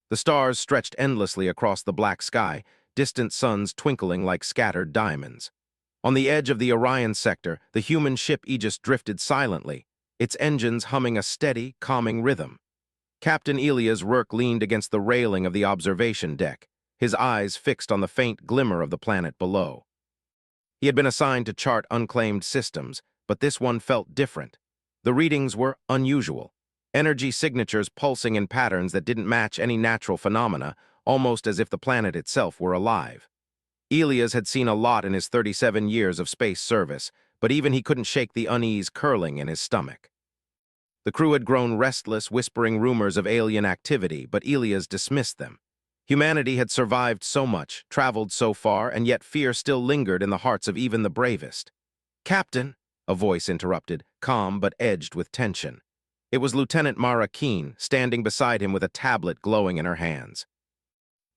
The stars stretched endlessly across the black sky, distant suns twinkling like scattered diamonds. On the edge of the Orion sector, the human ship Aegis drifted silently, its engines humming a steady, calming rhythm. Captain Elias Rourke leaned against the railing of the observation deck, his eyes fixed on the faint glimmer of the planet below. He had been assigned to chart unclaimed systems, but this one felt different. The readings were unusual. Energy signatures pulsing in patterns that didn't match any natural phenomena, almost as if the planet itself were alive. Elias had seen a lot in his 37 years of space service, but even he couldn't shake the unease curling in his stomach. The crew had grown restless, whispering rumors of alien activity, but Elias dismissed them. Humanity had survived so much, traveled so far, and yet fear still lingered in the hearts of even the bravest. "Captain," a voice interrupted, calm but edged with tension. It was Lieutenant Mara Keene, standing beside him with a tablet glowing in her hands.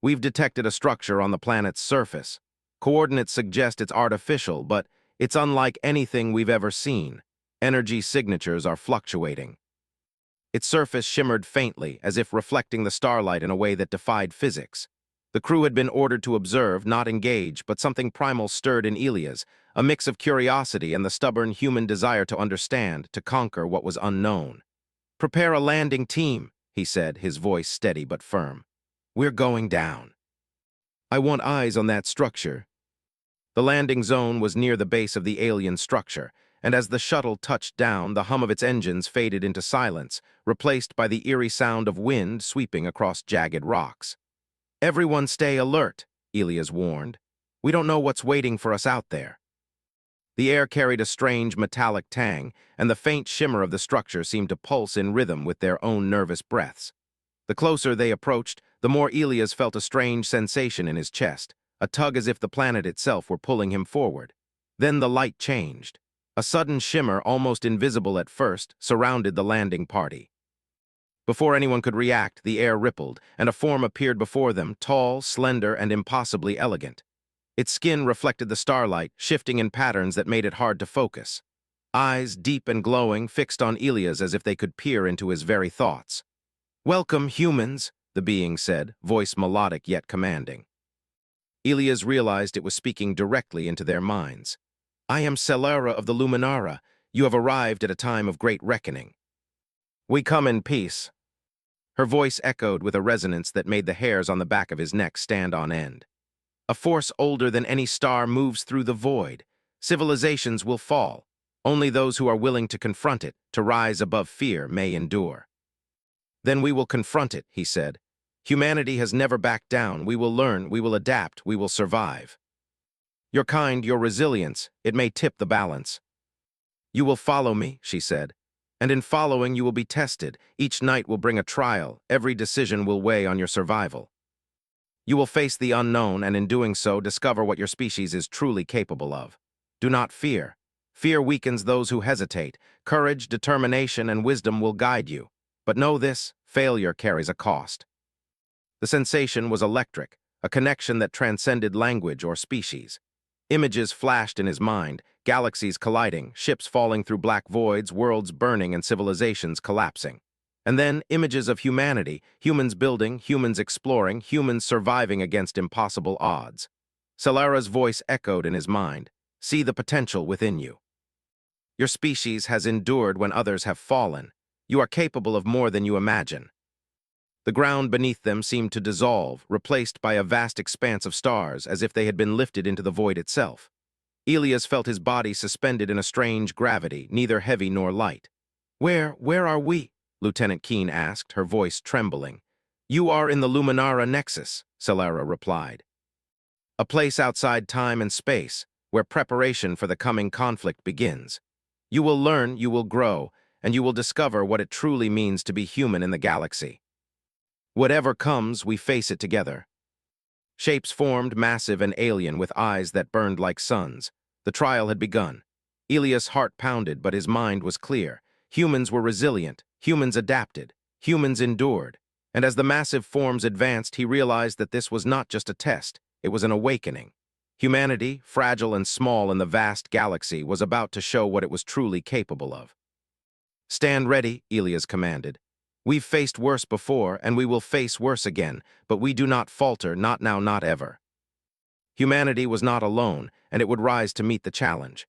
"We've detected a structure on the planet's surface. Coordinates suggest it's artificial, but it's unlike anything we've ever seen. Energy signatures are fluctuating." Its surface shimmered faintly, as if reflecting the starlight in a way that defied physics. The crew had been ordered to observe, not engage, but something primal stirred in Elias, a mix of curiosity and the stubborn human desire to understand, to conquer what was unknown. "Prepare a landing team," he said, his voice steady but firm. "We're going down." "I want eyes on that structure." The landing zone was near the base of the alien structure, and as the shuttle touched down, the hum of its engines faded into silence, replaced by the eerie sound of wind sweeping across jagged rocks. "Everyone stay alert," Elias warned. "We don't know what's waiting for us out there." The air carried a strange metallic tang, and the faint shimmer of the structure seemed to pulse in rhythm with their own nervous breaths. The closer they approached, the more Elias felt a strange sensation in his chest, a tug as if the planet itself were pulling him forward. Then the light changed. A sudden shimmer, almost invisible at first, surrounded the landing party. Before anyone could react, the air rippled, and a form appeared before them, tall, slender, and impossibly elegant. Its skin reflected the starlight, shifting in patterns that made it hard to focus. Eyes, deep and glowing, fixed on Elias as if they could peer into his very thoughts. "Welcome, humans," the being said, voice melodic yet commanding. Elias realized it was speaking directly into their minds. "I am Celara of the Luminara. You have arrived at a time of great reckoning." "We come in peace." Her voice echoed with a resonance that made the hairs on the back of his neck stand on end. "A force older than any star moves through the void. Civilizations will fall. Only those who are willing to confront it, to rise above fear, may endure." "Then we will confront it," he said. "Humanity has never backed down. We will learn, we will adapt, we will survive. Your kind, your resilience, it may tip the balance." "You will follow me," she said. "And in following you will be tested. Each night will bring a trial. Every decision will weigh on your survival. You will face the unknown, and in doing so, discover what your species is truly capable of. Do not fear. Fear weakens those who hesitate. Courage, determination, and wisdom will guide you. But know this, failure carries a cost." The sensation was electric, a connection that transcended language or species. Images flashed in his mind, galaxies colliding, ships falling through black voids, worlds burning, and civilizations collapsing. And then images of humanity, humans building, humans exploring, humans surviving against impossible odds. Celara's voice echoed in his mind. "See the potential within you. Your species has endured when others have fallen. You are capable of more than you imagine." The ground beneath them seemed to dissolve, replaced by a vast expanse of stars, as if they had been lifted into the void itself. Elias felt his body suspended in a strange gravity, neither heavy nor light. Where are we?" Lieutenant Keene asked, her voice trembling. "You are in the Luminara Nexus," Celara replied. "A place outside time and space, where preparation for the coming conflict begins. You will learn, you will grow, and you will discover what it truly means to be human in the galaxy. Whatever comes, we face it together." Shapes formed, massive and alien, with eyes that burned like suns. The trial had begun. Elias' heart pounded, but his mind was clear. Humans were resilient, humans adapted, humans endured. And as the massive forms advanced, he realized that this was not just a test, it was an awakening. Humanity, fragile and small in the vast galaxy, was about to show what it was truly capable of. "Stand ready," Elias commanded. We've faced worse before, and we will face worse again, but we do not falter, not now, not ever. Humanity was not alone, and it would rise to meet the challenge.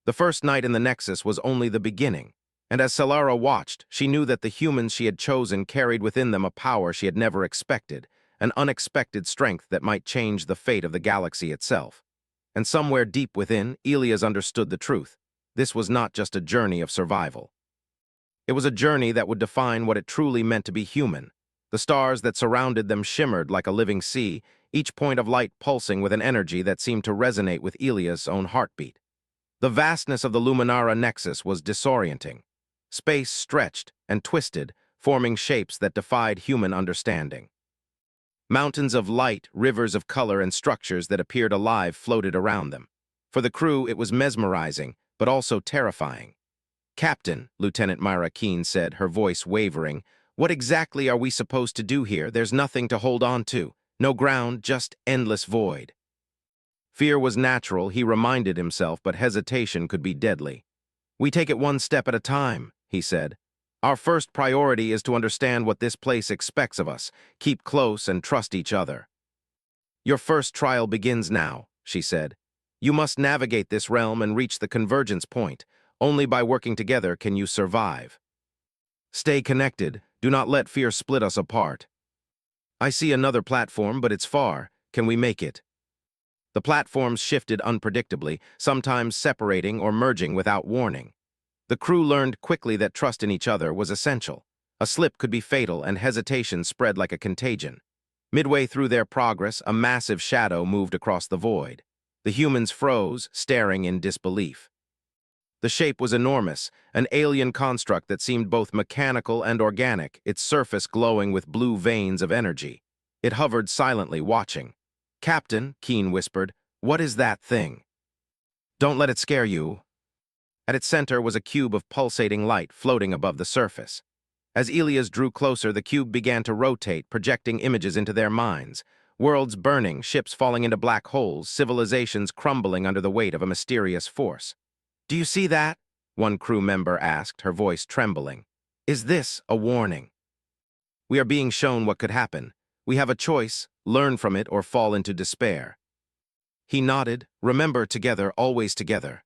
The first night in the Nexus was only the beginning, and as Solara watched, she knew that the humans she had chosen carried within them a power she had never expected, an unexpected strength that might change the fate of the galaxy itself. And somewhere deep within, Elias understood the truth. This was not just a journey of survival. It was a journey that would define what it truly meant to be human. The stars that surrounded them shimmered like a living sea, each point of light pulsing with an energy that seemed to resonate with Elias' own heartbeat. The vastness of the Luminara Nexus was disorienting. Space stretched and twisted, forming shapes that defied human understanding. Mountains of light, rivers of color, and structures that appeared alive floated around them. For the crew, it was mesmerizing, but also terrifying. "Captain," Lieutenant Myra Keene said, her voice wavering, "what exactly are we supposed to do here? There's nothing to hold on to. No ground, just endless void." Fear was natural, he reminded himself, but hesitation could be deadly. "We take it one step at a time," he said. "Our first priority is to understand what this place expects of us, keep close and trust each other." "Your first trial begins now," she said. "You must navigate this realm and reach the convergence point. Only by working together can you survive. Stay connected. Do not let fear split us apart." "I see another platform, but it's far. Can we make it?" The platforms shifted unpredictably, sometimes separating or merging without warning. The crew learned quickly that trust in each other was essential. A slip could be fatal, and hesitation spread like a contagion. Midway through their progress, a massive shadow moved across the void. The humans froze, staring in disbelief. The shape was enormous, an alien construct that seemed both mechanical and organic, its surface glowing with blue veins of energy. It hovered silently, watching. "Captain," Keene whispered, "what is that thing?" "Don't let it scare you." At its center was a cube of pulsating light floating above the surface. As Elias drew closer, the cube began to rotate, projecting images into their minds. Worlds burning, ships falling into black holes, civilizations crumbling under the weight of a mysterious force. "Do you see that?" one crew member asked, her voice trembling. "Is this a warning? We are being shown what could happen. We have a choice, learn from it or fall into despair." He nodded. "Remember, together, always together."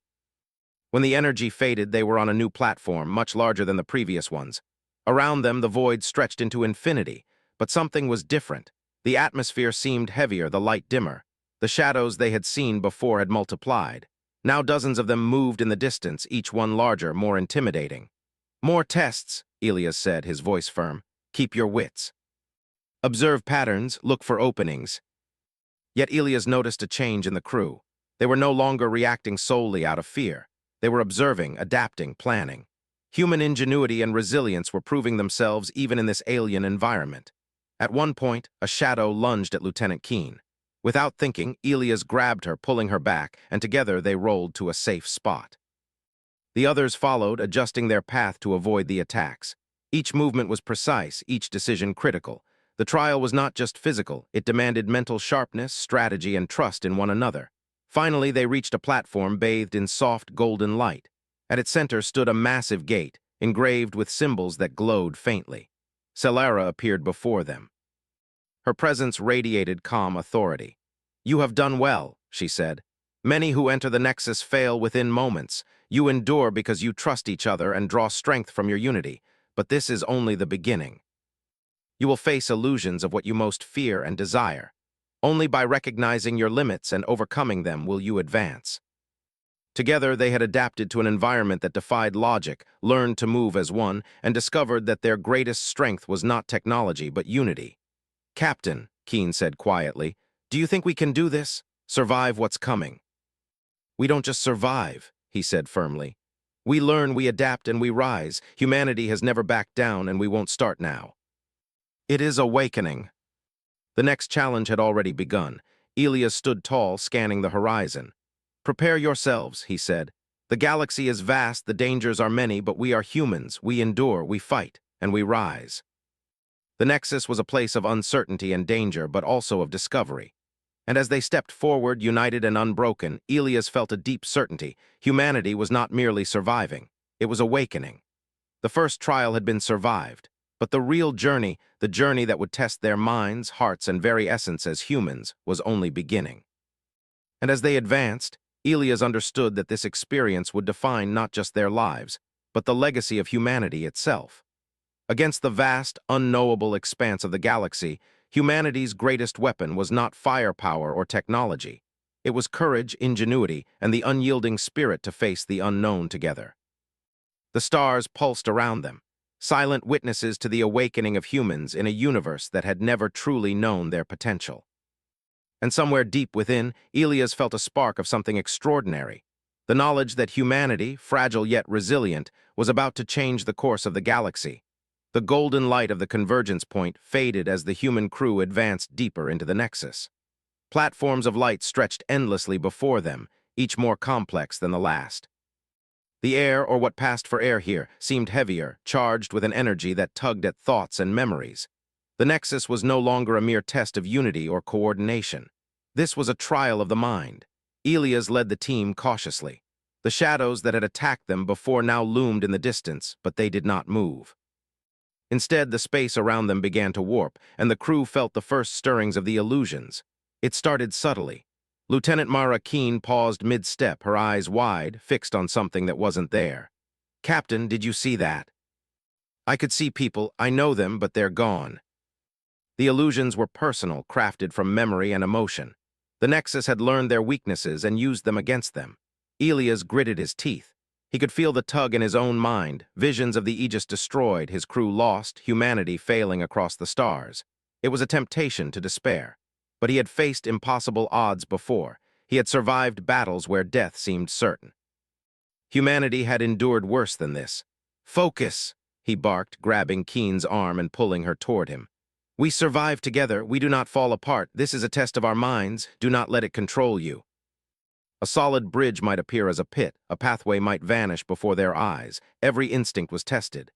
When the energy faded, they were on a new platform, much larger than the previous ones. Around them, the void stretched into infinity, but something was different. The atmosphere seemed heavier, the light dimmer. The shadows they had seen before had multiplied. Now dozens of them moved in the distance, each one larger, more intimidating. "More tests," Elias said, his voice firm. "Keep your wits. Observe patterns, look for openings." Yet Elias noticed a change in the crew. They were no longer reacting solely out of fear. They were observing, adapting, planning. Human ingenuity and resilience were proving themselves even in this alien environment. At one point, a shadow lunged at Lieutenant Keene. Without thinking, Elias grabbed her, pulling her back, and together they rolled to a safe spot. The others followed, adjusting their path to avoid the attacks. Each movement was precise, each decision critical. The trial was not just physical, it demanded mental sharpness, strategy, and trust in one another. Finally, they reached a platform bathed in soft, golden light. At its center stood a massive gate, engraved with symbols that glowed faintly. Solara appeared before them. Her presence radiated calm authority. "You have done well," she said. "Many who enter the Nexus fail within moments. You endure because you trust each other and draw strength from your unity, but this is only the beginning. You will face illusions of what you most fear and desire. Only by recognizing your limits and overcoming them will you advance." Together, they had adapted to an environment that defied logic, learned to move as one, and discovered that their greatest strength was not technology but unity. "Captain," Keene said quietly, "do you think we can do this? Survive what's coming?" "We don't just survive," he said firmly. "We learn, we adapt, and we rise. Humanity has never backed down, and we won't start now." "It is awakening." The next challenge had already begun. Elias stood tall, scanning the horizon. "Prepare yourselves," he said. "The galaxy is vast, the dangers are many, but we are humans. We endure, we fight, and we rise." The Nexus was a place of uncertainty and danger, but also of discovery. And as they stepped forward, united and unbroken, Elias felt a deep certainty. Humanity was not merely surviving. It was awakening. The first trial had been survived. But the real journey, the journey that would test their minds, hearts, and very essence as humans, was only beginning. And as they advanced, Elias understood that this experience would define not just their lives, but the legacy of humanity itself. Against the vast, unknowable expanse of the galaxy, humanity's greatest weapon was not firepower or technology. It was courage, ingenuity, and the unyielding spirit to face the unknown together. The stars pulsed around them, silent witnesses to the awakening of humans in a universe that had never truly known their potential. And somewhere deep within, Elias felt a spark of something extraordinary. The knowledge that humanity, fragile yet resilient, was about to change the course of the galaxy. The golden light of the convergence point faded as the human crew advanced deeper into the nexus. Platforms of light stretched endlessly before them, each more complex than the last. The air, or what passed for air here, seemed heavier, charged with an energy that tugged at thoughts and memories. The nexus was no longer a mere test of unity or coordination. This was a trial of the mind. Elias led the team cautiously. The shadows that had attacked them before now loomed in the distance, but they did not move. Instead, the space around them began to warp, and the crew felt the first stirrings of the illusions. It started subtly. Lieutenant Mara Keen paused mid-step, her eyes wide, fixed on something that wasn't there. "Captain, did you see that?" "I could see people. I know them, but they're gone." The illusions were personal, crafted from memory and emotion. The Nexus had learned their weaknesses and used them against them. Elias gritted his teeth. He could feel the tug in his own mind, visions of the Aegis destroyed, his crew lost, humanity failing across the stars. It was a temptation to despair. But he had faced impossible odds before. He had survived battles where death seemed certain. Humanity had endured worse than this. "Focus," he barked, grabbing Keen's arm and pulling her toward him. "We survive together. We do not fall apart. This is a test of our minds. Do not let it control you." A solid bridge might appear as a pit. A pathway might vanish before their eyes. Every instinct was tested.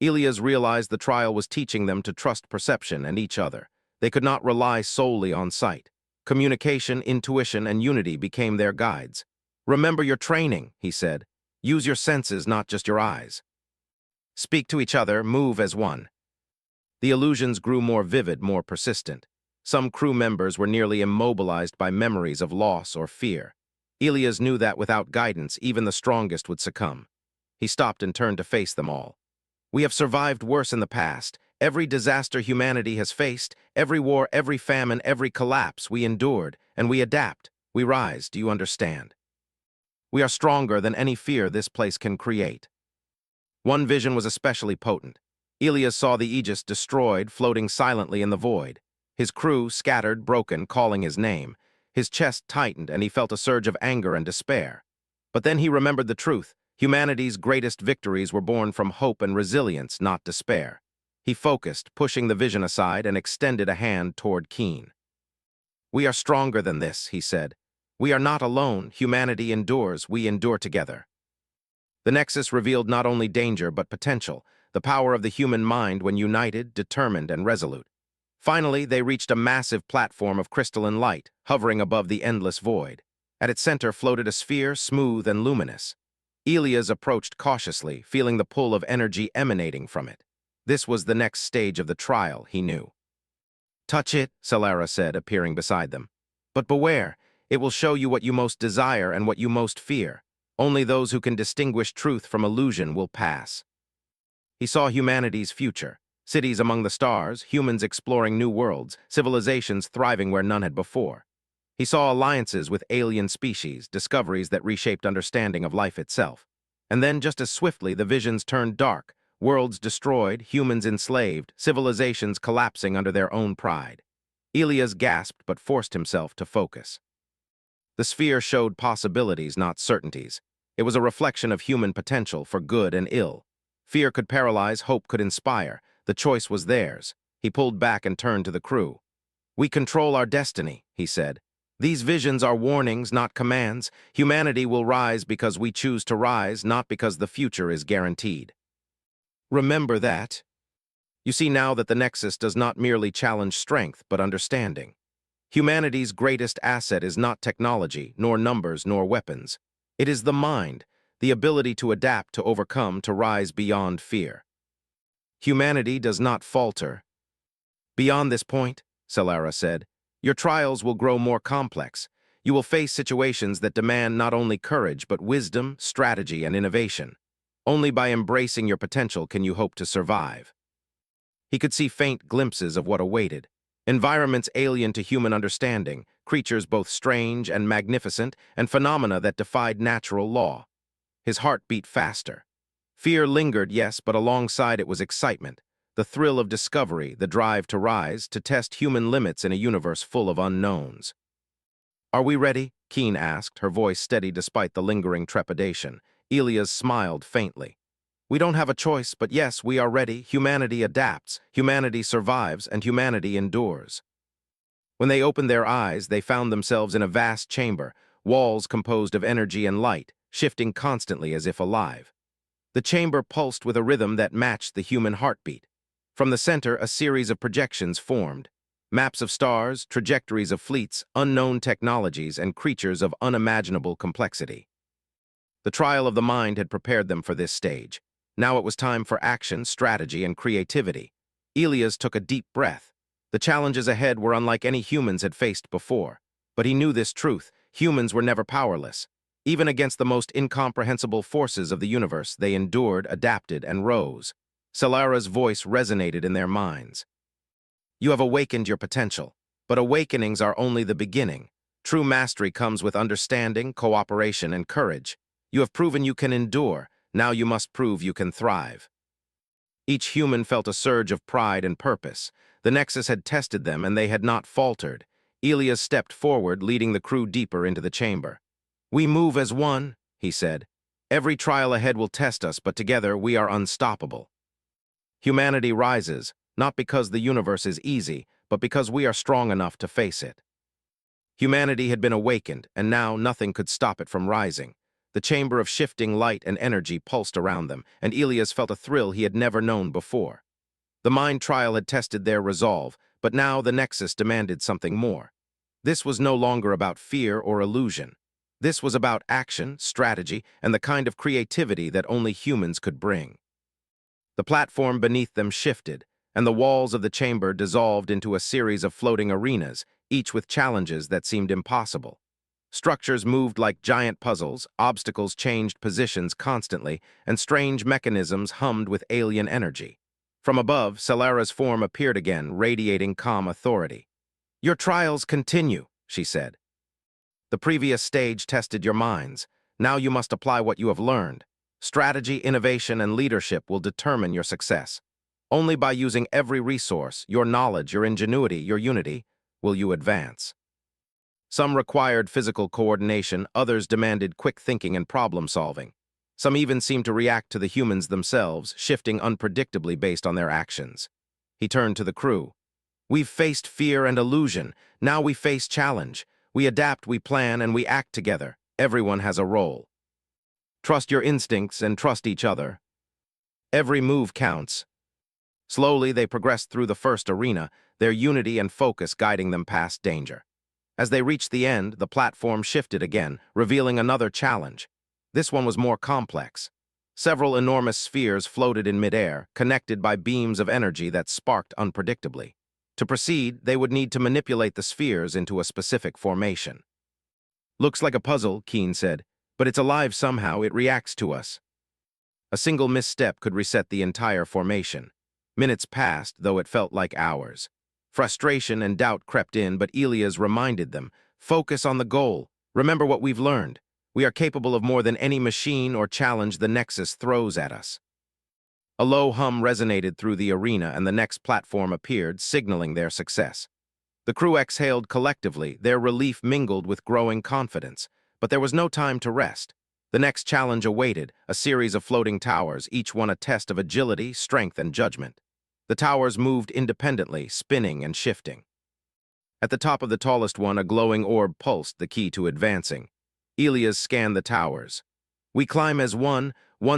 Elias realized the trial was teaching them to trust perception and each other. They could not rely solely on sight. Communication, intuition, and unity became their guides. "Remember your training," he said. "Use your senses, not just your eyes. Speak to each other, move as one." The illusions grew more vivid, more persistent. Some crew members were nearly immobilized by memories of loss or fear. Elias knew that without guidance, even the strongest would succumb. He stopped and turned to face them all. "We have survived worse in the past. Every disaster humanity has faced, every war, every famine, every collapse, we endured, and we adapt. We rise, do you understand? We are stronger than any fear this place can create." One vision was especially potent. Elias saw the Aegis destroyed, floating silently in the void. His crew, scattered, broken, calling his name. His chest tightened, and he felt a surge of anger and despair. But then he remembered the truth. Humanity's greatest victories were born from hope and resilience, not despair. He focused, pushing the vision aside, and extended a hand toward Keen. "We are stronger than this," he said. "We are not alone. Humanity endures. We endure together." The Nexus revealed not only danger, but potential, the power of the human mind when united, determined, and resolute. Finally, they reached a massive platform of crystalline light, hovering above the endless void. At its center floated a sphere, smooth and luminous. Elias approached cautiously, feeling the pull of energy emanating from it. This was the next stage of the trial, he knew. "Touch it," Solara said, appearing beside them. "But beware, it will show you what you most desire and what you most fear. Only those who can distinguish truth from illusion will pass." He saw humanity's future. Cities among the stars, humans exploring new worlds, civilizations thriving where none had before. He saw alliances with alien species, discoveries that reshaped understanding of life itself. And then, just as swiftly, the visions turned dark, worlds destroyed, humans enslaved, civilizations collapsing under their own pride. Elias gasped but forced himself to focus. The sphere showed possibilities, not certainties. It was a reflection of human potential for good and ill. Fear could paralyze, hope could inspire. The choice was theirs. He pulled back and turned to the crew. "We control our destiny," he said. "These visions are warnings, not commands. Humanity will rise because we choose to rise, not because the future is guaranteed. Remember that." You see now that the Nexus does not merely challenge strength, but understanding. Humanity's greatest asset is not technology, nor numbers, nor weapons. It is the mind, the ability to adapt, to overcome, to rise beyond fear. Humanity does not falter. Beyond this point, Solara said, your trials will grow more complex. You will face situations that demand not only courage, but wisdom, strategy, and innovation. Only by embracing your potential can you hope to survive. He could see faint glimpses of what awaited. Environments alien to human understanding, creatures both strange and magnificent, and phenomena that defied natural law. His heart beat faster. Fear lingered, yes, but alongside it was excitement. The thrill of discovery, the drive to rise, to test human limits in a universe full of unknowns. Are we ready? Keen asked, her voice steady despite the lingering trepidation. Elias smiled faintly. We don't have a choice, but yes, we are ready. Humanity adapts, humanity survives, and humanity endures. When they opened their eyes, they found themselves in a vast chamber, walls composed of energy and light, shifting constantly as if alive. The chamber pulsed with a rhythm that matched the human heartbeat. From the center, a series of projections formed. Maps of stars, trajectories of fleets, unknown technologies, and creatures of unimaginable complexity. The trial of the mind had prepared them for this stage. Now it was time for action, strategy, and creativity. Elias took a deep breath. The challenges ahead were unlike any humans had faced before. But he knew this truth: humans were never powerless. Even against the most incomprehensible forces of the universe, they endured, adapted, and rose. Solara's voice resonated in their minds. You have awakened your potential, but awakenings are only the beginning. True mastery comes with understanding, cooperation, and courage. You have proven you can endure, now you must prove you can thrive. Each human felt a surge of pride and purpose. The Nexus had tested them, and they had not faltered. Elias stepped forward, leading the crew deeper into the chamber. We move as one, he said. Every trial ahead will test us, but together we are unstoppable. Humanity rises, not because the universe is easy, but because we are strong enough to face it. Humanity had been awakened, and now nothing could stop it from rising. The chamber of shifting light and energy pulsed around them, and Elias felt a thrill he had never known before. The mind trial had tested their resolve, but now the Nexus demanded something more. This was no longer about fear or illusion. This was about action, strategy, and the kind of creativity that only humans could bring. The platform beneath them shifted, and the walls of the chamber dissolved into a series of floating arenas, each with challenges that seemed impossible. Structures moved like giant puzzles, obstacles changed positions constantly, and strange mechanisms hummed with alien energy. From above, Solara's form appeared again, radiating calm authority. Your trials continue, she said. The previous stage tested your minds. Now you must apply what you have learned. Strategy, innovation, and leadership will determine your success. Only by using every resource, your knowledge, your ingenuity, your unity, will you advance. Some required physical coordination, others demanded quick thinking and problem-solving. Some even seemed to react to the humans themselves, shifting unpredictably based on their actions. He turned to the crew. We've faced fear and illusion. Now we face challenge. We adapt, we plan, and we act together. Everyone has a role. Trust your instincts and trust each other. Every move counts. Slowly, they progressed through the first arena, their unity and focus guiding them past danger. As they reached the end, the platform shifted again, revealing another challenge. This one was more complex. Several enormous spheres floated in midair, connected by beams of energy that sparked unpredictably. To proceed, they would need to manipulate the spheres into a specific formation. Looks like a puzzle, Keen said, but it's alive somehow, it reacts to us. A single misstep could reset the entire formation. Minutes passed, though it felt like hours. Frustration and doubt crept in, but Elias reminded them, focus on the goal. Remember what we've learned. We are capable of more than any machine or challenge the Nexus throws at us. A low hum resonated through the arena, and the next platform appeared, signaling their success. The crew exhaled collectively, their relief mingled with growing confidence. But there was no time to rest. The next challenge awaited, a series of floating towers, each one a test of agility, strength, and judgment. The towers moved independently, spinning and shifting. At the top of the tallest one, a glowing orb pulsed, the key to advancing. Elias scanned the towers. We climb as one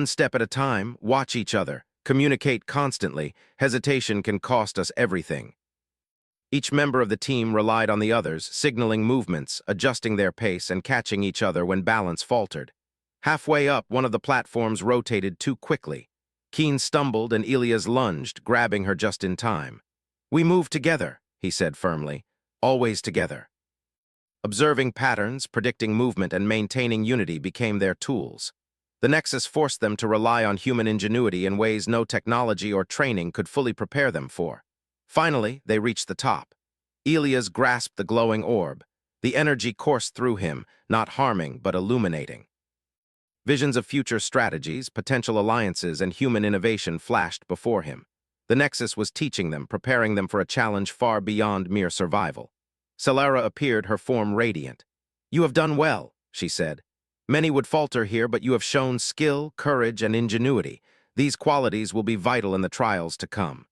step at a time, watch each other, communicate constantly. Hesitation can cost us everything. Each member of the team relied on the others, signaling movements, adjusting their pace, and catching each other when balance faltered. Halfway up, one of the platforms rotated too quickly. Keen stumbled and Elias lunged, grabbing her just in time. "We move together," he said firmly. "Always together." Observing patterns, predicting movement, and maintaining unity became their tools. The Nexus forced them to rely on human ingenuity in ways no technology or training could fully prepare them for. Finally, they reached the top. Elias grasped the glowing orb. The energy coursed through him, not harming but illuminating. Visions of future strategies, potential alliances, and human innovation flashed before him. The Nexus was teaching them, preparing them for a challenge far beyond mere survival. Solara appeared, her form radiant. "You have done well," she said. "Many would falter here, but you have shown skill, courage, and ingenuity. These qualities will be vital in the trials to come.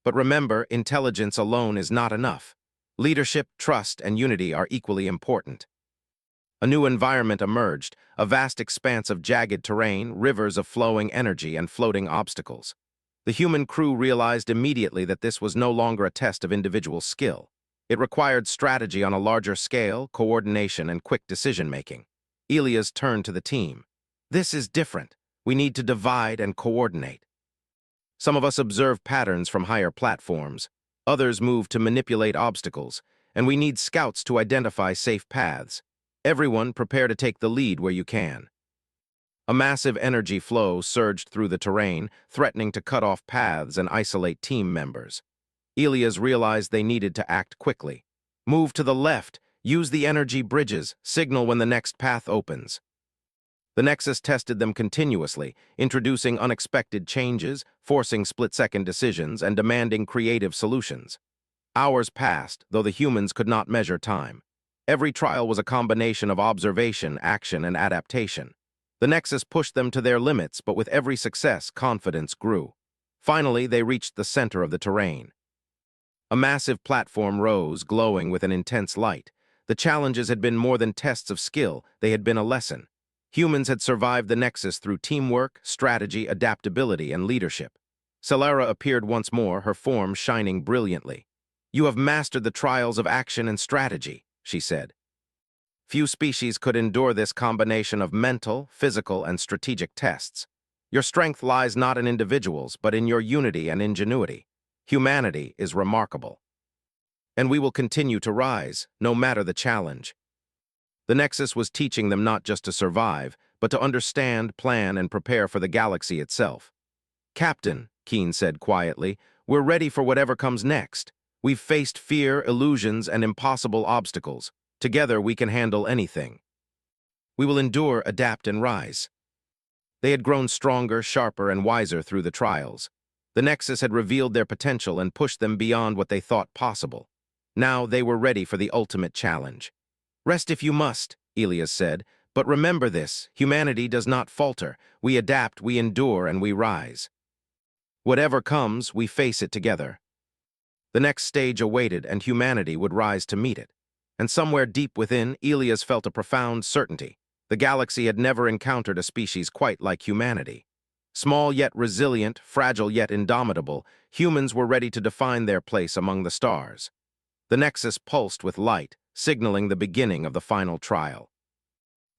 But remember, intelligence alone is not enough. Leadership, trust, and unity are equally important." A new environment emerged, a vast expanse of jagged terrain, rivers of flowing energy, and floating obstacles. The human crew realized immediately that this was no longer a test of individual skill. It required strategy on a larger scale, coordination, and quick decision-making. Elias turned to the team. "This is different. We need to divide and coordinate. Some of us observe patterns from higher platforms. Others move to manipulate obstacles, and we need scouts to identify safe paths. Everyone prepare to take the lead where you can." A massive energy flow surged through the terrain, threatening to cut off paths and isolate team members. Elias realized they needed to act quickly. "Move to the left, use the energy bridges, signal when the next path opens." The Nexus tested them continuously, introducing unexpected changes, forcing split-second decisions, and demanding creative solutions. Hours passed, though the humans could not measure time. Every trial was a combination of observation, action, and adaptation. The Nexus pushed them to their limits, but with every success, confidence grew. Finally, they reached the center of the terrain. A massive platform rose, glowing with an intense light. The challenges had been more than tests of skill, they had been a lesson. Humans had survived the Nexus through teamwork, strategy, adaptability, and leadership. Solara appeared once more, her form shining brilliantly. "You have mastered the trials of action and strategy," she said. "Few species could endure this combination of mental, physical, and strategic tests. Your strength lies not in individuals, but in your unity and ingenuity. Humanity is remarkable. And we will continue to rise, no matter the challenge." The Nexus was teaching them not just to survive, but to understand, plan, and prepare for the galaxy itself. "Captain," Keen said quietly, "we're ready for whatever comes next. We've faced fear, illusions, and impossible obstacles. Together we can handle anything. We will endure, adapt, and rise." They had grown stronger, sharper, and wiser through the trials. The Nexus had revealed their potential and pushed them beyond what they thought possible. Now they were ready for the ultimate challenge. "Rest if you must," Elias said, "but remember this, humanity does not falter. We adapt, we endure, and we rise. Whatever comes, we face it together." The next stage awaited, and humanity would rise to meet it. And somewhere deep within, Elias felt a profound certainty. The galaxy had never encountered a species quite like humanity. Small yet resilient, fragile yet indomitable, humans were ready to define their place among the stars. The Nexus pulsed with light, signaling the beginning of the final trial.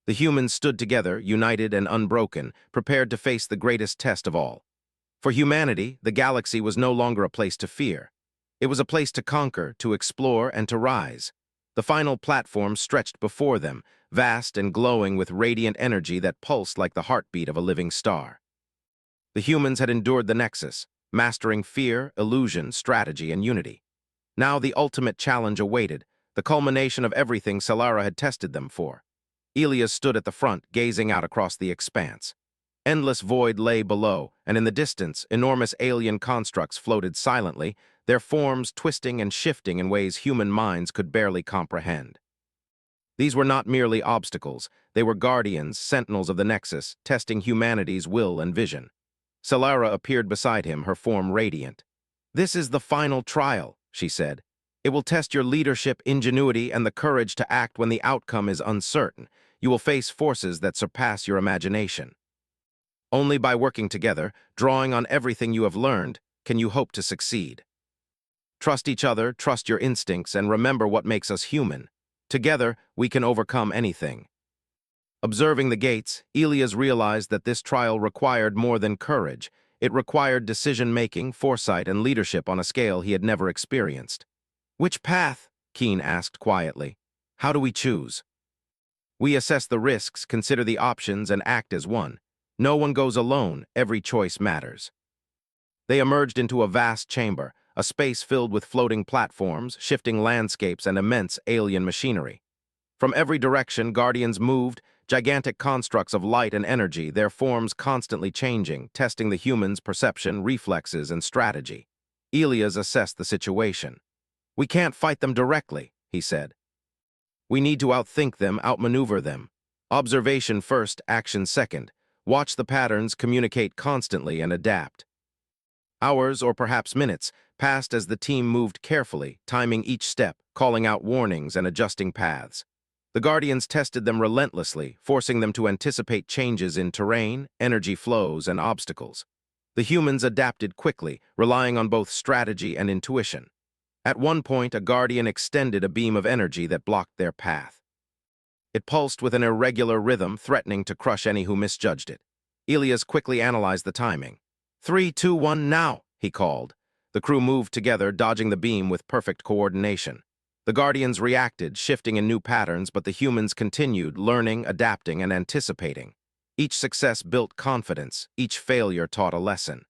The humans stood together, united and unbroken, prepared to face the greatest test of all. For humanity, the galaxy was no longer a place to fear. It was a place to conquer, to explore, and to rise. The final platform stretched before them, vast and glowing with radiant energy that pulsed like the heartbeat of a living star. The humans had endured the Nexus, mastering fear, illusion, strategy, and unity. Now the ultimate challenge awaited, the culmination of everything Solara had tested them for. Elias stood at the front, gazing out across the expanse. Endless void lay below, and in the distance, enormous alien constructs floated silently, their forms twisting and shifting in ways human minds could barely comprehend. These were not merely obstacles, they were guardians, sentinels of the Nexus, testing humanity's will and vision. Solara appeared beside him, her form radiant. "This is the final trial," she said. "It will test your leadership, ingenuity, and the courage to act when the outcome is uncertain. You will face forces that surpass your imagination. Only by working together, drawing on everything you have learned, can you hope to succeed. Trust each other, trust your instincts, and remember what makes us human. Together, we can overcome anything." Observing the gates, Elias realized that this trial required more than courage. It required decision-making, foresight, and leadership on a scale he had never experienced. "Which path?" Keen asked quietly. "How do we choose?" "We assess the risks, consider the options, and act as one. No one goes alone, every choice matters." They emerged into a vast chamber, a space filled with floating platforms, shifting landscapes, and immense alien machinery. From every direction, guardians moved, gigantic constructs of light and energy, their forms constantly changing, testing the humans' perception, reflexes, and strategy. Elias assessed the situation. "We can't fight them directly," he said. "We need to outthink them, outmaneuver them. Observation first, action second. Watch the patterns, communicate constantly, and adapt." Hours, or perhaps minutes, passed as the team moved carefully, timing each step, calling out warnings, and adjusting paths. The Guardians tested them relentlessly, forcing them to anticipate changes in terrain, energy flows, and obstacles. The humans adapted quickly, relying on both strategy and intuition. At one point, a Guardian extended a beam of energy that blocked their path. It pulsed with an irregular rhythm, threatening to crush any who misjudged it. Elias quickly analyzed the timing. "3, 2, 1, now!" he called. The crew moved together, dodging the beam with perfect coordination. The Guardians reacted, shifting in new patterns, but the humans continued, learning, adapting, and anticipating. Each success built confidence, each failure taught a lesson.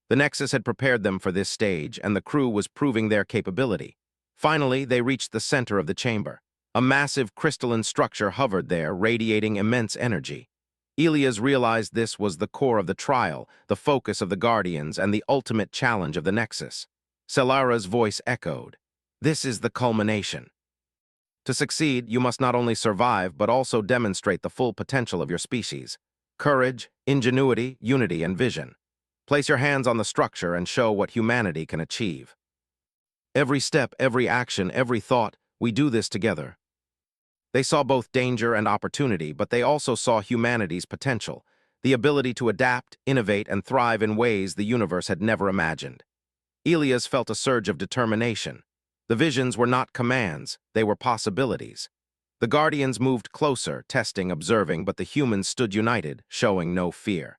The Nexus had prepared them for this stage, and the crew was proving their capability. Finally, they reached the center of the chamber. A massive crystalline structure hovered there, radiating immense energy. Elias realized this was the core of the trial, the focus of the Guardians, and the ultimate challenge of the Nexus. Celara's voice echoed. "This is the culmination. To succeed, you must not only survive, but also demonstrate the full potential of your species. Courage, ingenuity, unity, and vision. Place your hands on the structure and show what humanity can achieve. Every step, every action, every thought, we do this together." They saw both danger and opportunity, but they also saw humanity's potential, the ability to adapt, innovate, and thrive in ways the universe had never imagined. Elias felt a surge of determination. The visions were not commands, they were possibilities. The Guardians moved closer, testing, observing, but the humans stood united, showing no fear.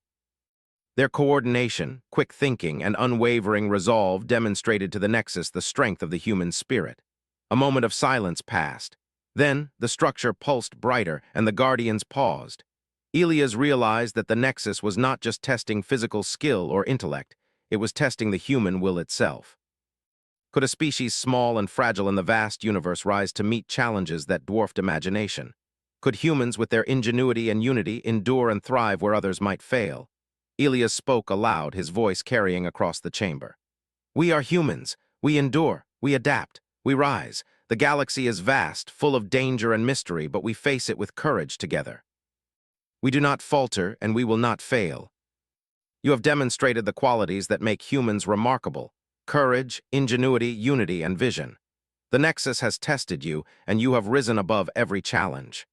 Their coordination, quick thinking, and unwavering resolve demonstrated to the Nexus the strength of the human spirit. A moment of silence passed. Then, the structure pulsed brighter, and the Guardians paused. Elias realized that the Nexus was not just testing physical skill or intellect, it was testing the human will itself. Could a species small and fragile in the vast universe rise to meet challenges that dwarfed imagination? Could humans, with their ingenuity and unity, endure and thrive where others might fail? Elias spoke aloud, his voice carrying across the chamber. "We are humans. We endure. We adapt. We rise. The galaxy is vast, full of danger and mystery, but we face it with courage together. We do not falter, and we will not fail. You have demonstrated the qualities that make humans remarkable: courage, ingenuity, unity, and vision. The Nexus has tested you, and you have risen above every challenge."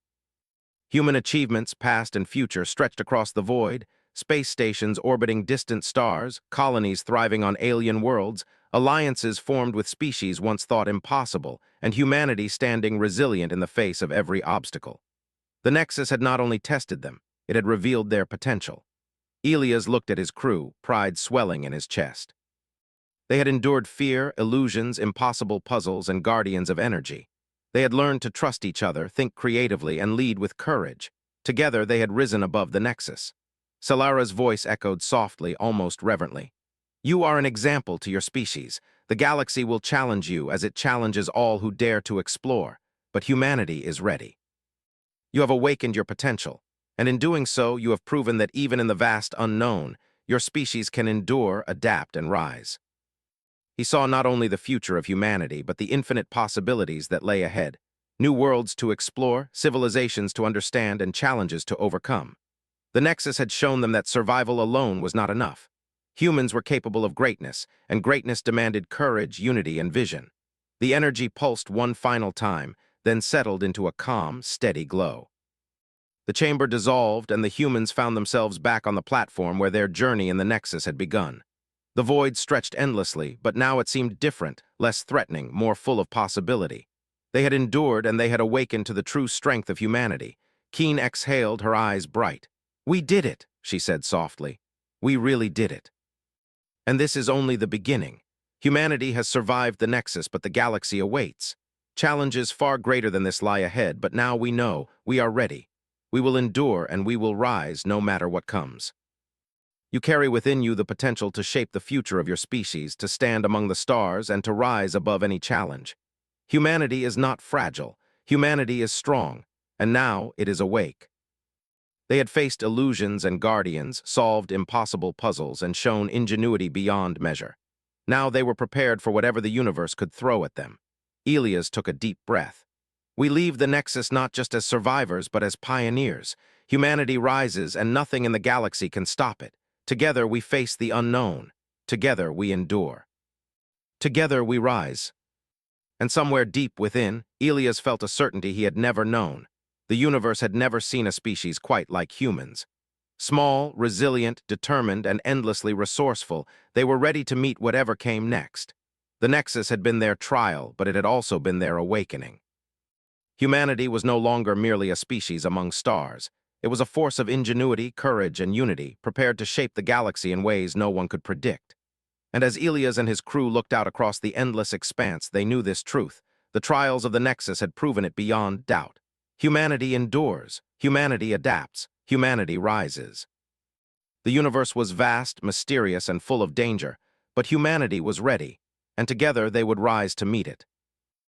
Human achievements, past and future, stretched across the void: space stations orbiting distant stars, colonies thriving on alien worlds, alliances formed with species once thought impossible, and humanity standing resilient in the face of every obstacle. The Nexus had not only tested them, it had revealed their potential. Elias looked at his crew, pride swelling in his chest. They had endured fear, illusions, impossible puzzles, and guardians of energy. They had learned to trust each other, think creatively, and lead with courage. Together, they had risen above the Nexus. Celara's voice echoed softly, almost reverently. "You are an example to your species. The galaxy will challenge you as it challenges all who dare to explore, but humanity is ready. You have awakened your potential, and in doing so, you have proven that even in the vast unknown, your species can endure, adapt, and rise." He saw not only the future of humanity, but the infinite possibilities that lay ahead. New worlds to explore, civilizations to understand, and challenges to overcome. The Nexus had shown them that survival alone was not enough. Humans were capable of greatness, and greatness demanded courage, unity, and vision. The energy pulsed one final time, then settled into a calm, steady glow. The chamber dissolved, and the humans found themselves back on the platform where their journey in the Nexus had begun. The void stretched endlessly, but now it seemed different, less threatening, more full of possibility. They had endured, and they had awakened to the true strength of humanity, Keen exhaled, her eyes bright. "We did it," she said softly. "We really did it." And this is only the beginning. Humanity has survived the Nexus, but the galaxy awaits. Challenges far greater than this lie ahead, but now we know, we are ready. We will endure and we will rise no matter what comes. You carry within you the potential to shape the future of your species, to stand among the stars, and to rise above any challenge. Humanity is not fragile. Humanity is strong, and now it is awake. They had faced illusions and guardians, solved impossible puzzles, and shown ingenuity beyond measure. Now they were prepared for whatever the universe could throw at them. Elias took a deep breath. We leave the Nexus not just as survivors, but as pioneers. Humanity rises, and nothing in the galaxy can stop it. Together we face the unknown. Together we endure. Together we rise. And somewhere deep within, Elias felt a certainty he had never known. The universe had never seen a species quite like humans. Small, resilient, determined, and endlessly resourceful, they were ready to meet whatever came next. The Nexus had been their trial, but it had also been their awakening. Humanity was no longer merely a species among stars. It was a force of ingenuity, courage, and unity, prepared to shape the galaxy in ways no one could predict. And as Elias and his crew looked out across the endless expanse, they knew this truth. The trials of the Nexus had proven it beyond doubt. Humanity endures, humanity adapts, humanity rises. The universe was vast, mysterious, and full of danger, but humanity was ready, and together they would rise to meet it.